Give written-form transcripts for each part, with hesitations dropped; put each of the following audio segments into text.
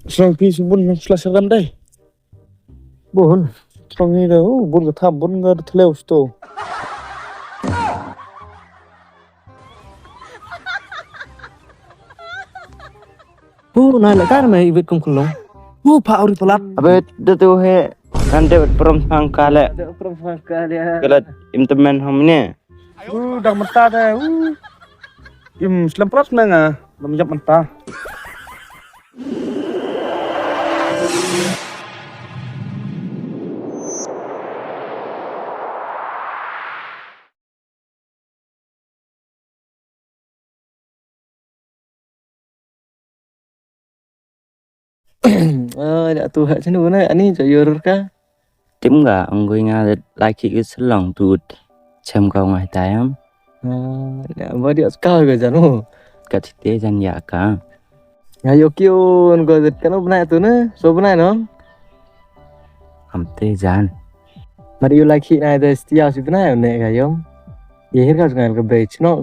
Serang pi sebun selasaran dai. Bun. Serang ni dah bun ke tham bun ke thleu sto. Nai lại cái mày việc cùng khủng Pak uri pelat. Abe tu he kan dapat perempuan kale. Kalau teman hamne. Dah mentah dah. Selemprat menga. Dah menjap mentah. Đã tu hệ trên núi này anh cho yêu rồi cả. Tim ga anggoy nga laki ke selang tu cem kau ngai tayam. Đã mới điệu cao rồi chẳng không? Kat te jan ya ka. Ya yo kêu gọi giật cái nó bên này tu nữa, số bên này nó. Am te jan. Mà điệu lại khi này thì stiao số bên này này cái giống. Ye hết cả ngày cái bể nó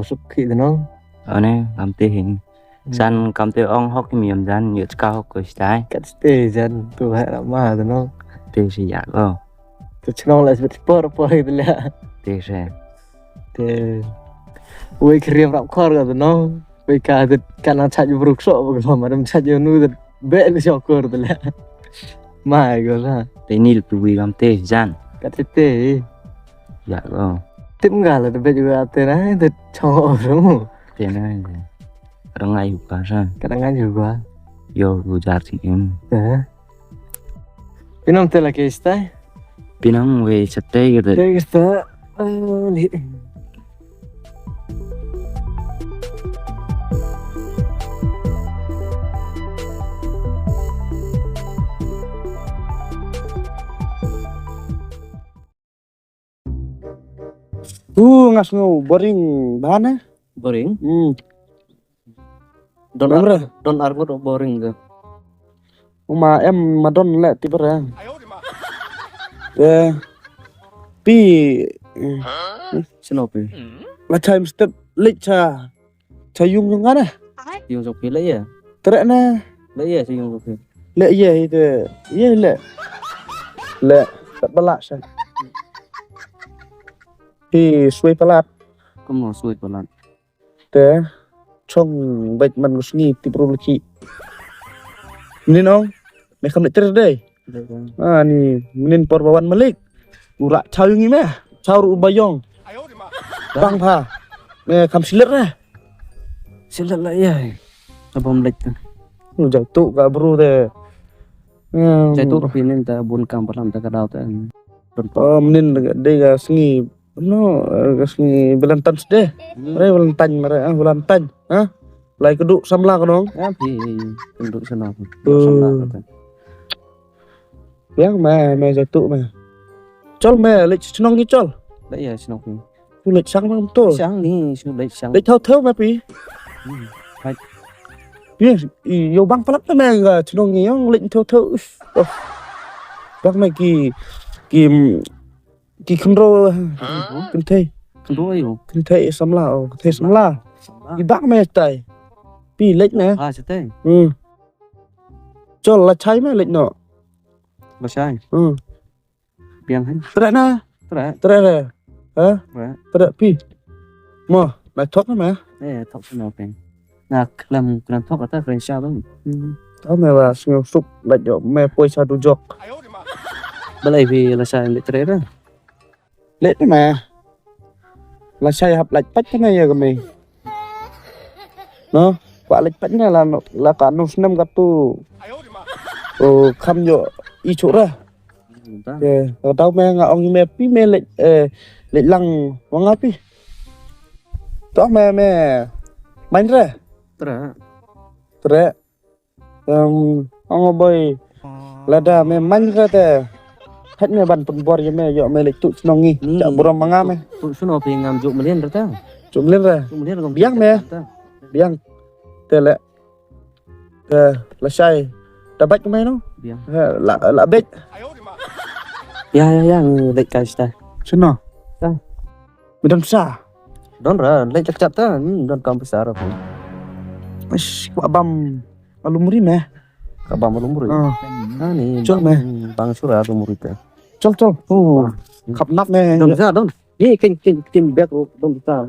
sụp khi thì nó. Ane am te hin. San kam te ong hok miam jan yut ka hok ko stai. Cắt tê dân tu hệ là mà thì nó. Te si ya ko. Tu nó lại bị por thì là. Te se. Thì ui krim rap khor cái nó. Ui cả thì cả nó chạy vô rục sọ và mà đâm chạy vô nuôi thì bể nó cho cor thì là. Mà cái là. Te nil tu wi am te jan. Cắt tê. Ya ko. Tim gà là bây giờ tên này thì cho đúng không? Te na. Rangai ka sa. Kadang-kadang juga. Yo gujar si em. Pinam tela que está. Pinang we sate gitu. Que está. Lihat. Ngas ngau boring bahan Boring. Bener. Don argo boring tuh. Mà em mà đón lại tí bữa ra. Pi Sinopi. là time step lịch cha yung yung ngana. Yung sopi lấy à? Tere na Lấy à yung sopi. lệ ye itu ye lệ tak balak sa. Pi suai pelat Kamu mau suit pelan. te trong bạch man ngusni ti pro leki. Ini nong, me kham tere deh. Ni menin porbawan malik. Urak chau yung ime, chau ru bayong. Bang pha. Me kham silet ra. Silat lah ya. Abang lek tu. Jauh tu ka bro te. Saya tu pinin ta bun kam pelan ta kadau ta. Menin đây ga sengi no ga sengi belantan deh. Mare belantan mare belantan. Ha? Lai keduk samla ka dong. Ya pi penduduk sana. Yang me jauh tu me. Chol me lek chnong ni chol. Lấy à sinopi. Tu lek sang mam to. Sáng ni su lấy sáng. Lek thau me pi. Pi yo bang palat me ga chnong ni yang lek thau. Bang me ki khndro kin thei. Kedua yo. Kin thei samla. Ki bang me tai. Pi lek nè. Sete. Chol la chai me lek no. Basai. Biang hết. Tere na. Tere. Tere. Ha? Tere. Tere pi. Mo, mai thok me. Thọc sinopi. Nah, kelam thok kata French tu. Tao me wa sing sup lek yo me poi sa du jok. Balai vì là sai lệ tre đó. Lek mà. Là sai hấp lek pach này ya kami. No, quả lek pach này là cả nông năm gặp tu. Khăm yo i chỗ ra. Tao me nga ong me pi me lek lăng wang api. Tao me main ra. Tere. Ong boy lada me main ra te. Hết me ban penbor ya me yo me lek tu snongi. Cak buram manga me. Suno pi ngam juk melian rata. Chum lên ra. Biang me. Biang. Te le. La sai. Da bach me no. Biang. La bech. Ya lệ kai sta. Sino? Sa. Midam sa. Don ra lệ cak ta don kam besar apa. Wis ku abam alumri me. Kabang umur. Nih. Chol mẹ. Bang surah umur itu. Chol chol. Khắp nắp nè. Đồng ra đâu? Đi kinh bẹt đồng ra.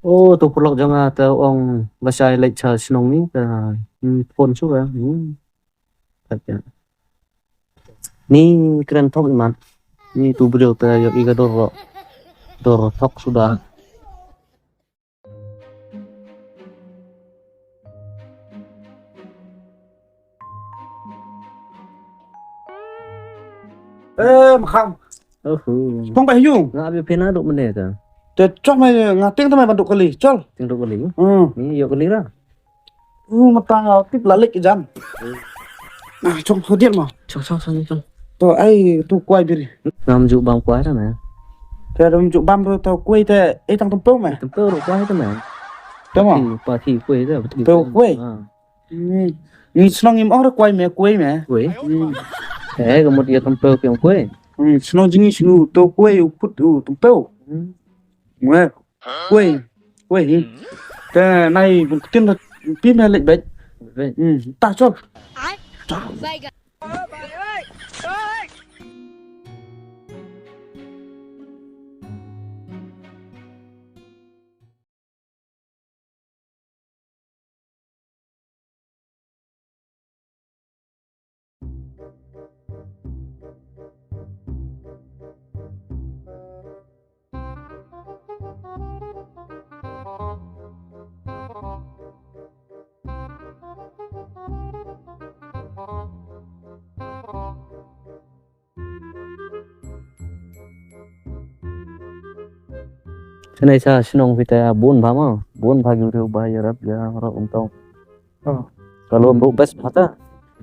Ô, tôi perlu jangan tahu orang bahasa lecture senong ni, phone suka. Ni keren top iman. Ni tu beliau tu yang iga dor top sudah. Mà không. Oh, Không phải dùng. nggak ada pena duk mana tu? Để cho mày ngã tiếng tao mày bật độ cái lì. Chol. Tinggal kali. Ừ. Ni yo kali lah. Mà tao tiếp là lịch cái dân. Trong hơi điện mà. Cong. Tôi ai tôi quay đi. Nam ju bang kuai dah mah. Thế đồng chụp băm rồi tao quay thế ấy thằng tao bông mày. Tempel duk kuai tu mah. Đúng không? Parti kuai tu. Tempel kuai. Nhìn xong em ớt quay mẹ quay mẹ. Kuai. Kemudian tempel yang kuai. Xong chính như tao quay phút tempel. Mẹ quay. Thế này cũng tiên là pin là lệnh bệnh. Ta cho. Senai sa senong kita bun bama, bun bagi rio bayar ya orang untung. Kalau bro best hata,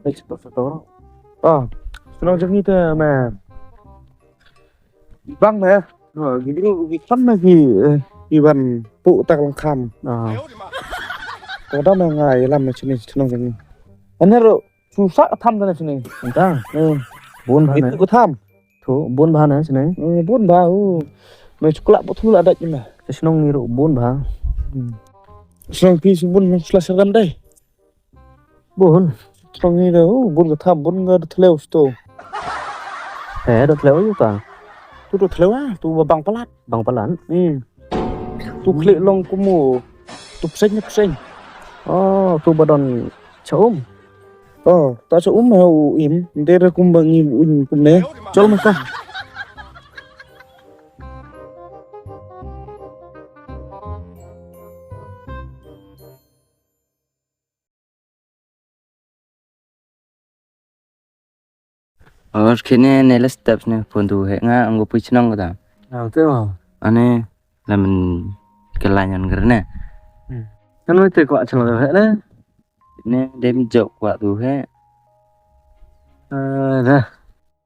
expert orang. Xong giống như thế mà. Vâng nè. Rồi cái phân này thì bằng phụ tạc lòng khăm. Có đó mà ngài làm này trên này xong giống như. Anh nhớ rồi, chú sắc thăm ra này trên này. Entah, bun Itu bana. có thăm. Tu bun bana senai. Bốn ba. Mày chụp lại bộ thu là đậy nhưng mà. Senong ni ro bun bah. Xong khi xuống bốn là sẽ gần đây. Bun. Xong như là bốn cái thăm, bốn cái theo stô. Dah lewat juga. Tu được theo á, tu bằng palat. Bang Palan. Tu klik long ku mu. Tu pusing. Oh, tu badon chom. Ta cho mau im. Để ra kum bang im kum ne. Chol mà ta. Kini nela steps nih pun tu nga anggo puchnong kata. Tu mah. Ane lamen kelanyan karena. Kan itu kok celana dah. Ini dem jok kwa tu he. Dah.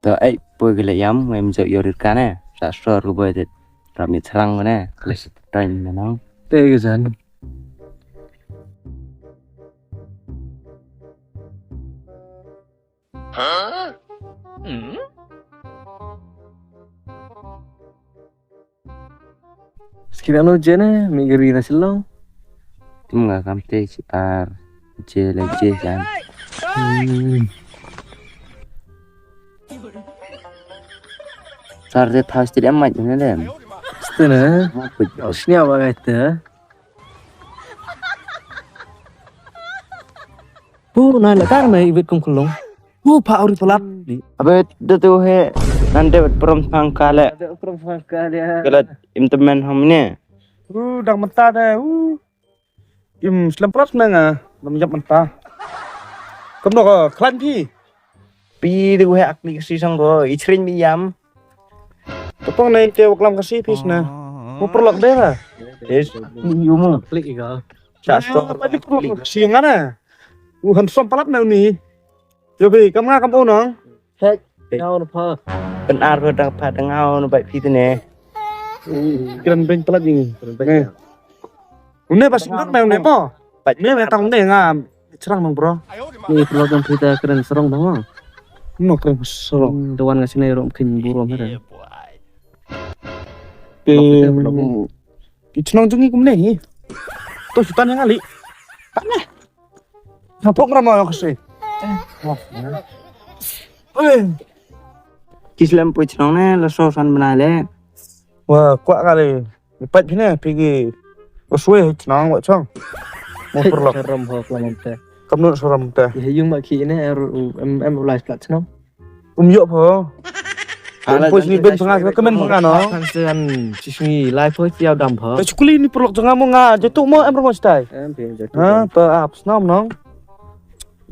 To ai poi gele yam ngem jok yorit kana. Sa sor ku boy det. Rami serang mana. Les train menang. Teh kesan. Sekitar no jene migeri nasilong. Tim nggak kamte siar. Je kan. Sar de thas tidak amat ni dem. Setena. Sini apa kata? Bu, nak lekar mai ibit kum kulong. Pak ori palat. Abe tu he nanti perom pangkale. Ada perempuan kalian. Kalau imtemen hamne. Đang mentah đây. Im selamprat nè. Làm nhập mentah. Cầm nó khăn phi. Pi tu he aplikasi sang go ichrin mi yam. Topong này tiêu làm cái gì phi nè. Mau perlok deh lah. Yes. Yumu. Klik ika. Sastor. Tadi perlok siangan ah. Han som palat nào ni. Jadi kamu ngah kamu nong. Hek. Kau apa? Benar pada pada ngau no baik fitu ne. Kiran beng palat ini. Ini pas ngat mau ne po. Baik Ini metang ne ngam. Cerang nong bro. Ni pelogam kita keren serong dong. Nó keren solo. Tuan ngasih nih rom kin burom ada. Cái nong chung cũng này. Tôi sutan yang kali. Tanah. Napok ramai aku sih. Kislam poi chong ne la so san bana le. Wah, kuat kali. Lipat sini pergi. Sesuai nong buat chong. Mau perlu. Rom ho kelam teh. Kamu seram teh. Ya yung mak ki ini em ulai plat no. Yuk po. Poi sini ben tengah kemen tengah no. Kan sen sini lai phoi tiao dam pho. Tapi sekali ni perlu tengah mau ngah. Jatuh mau em rumah stay. Em pin jatuh. Ha, per apps nom nong.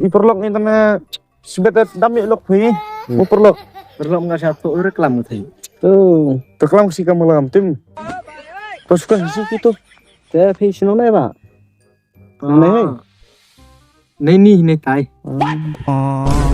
I perlu internet. Sebetulnya dam yuk lok ni. Mau perlu. Perlu ngasih satu reklam thầy. Tuh, terkelam sih kamu lam tim. Terus kan sih gitu. Thế phi xin này bà. Này. Này ni này tay. Oh.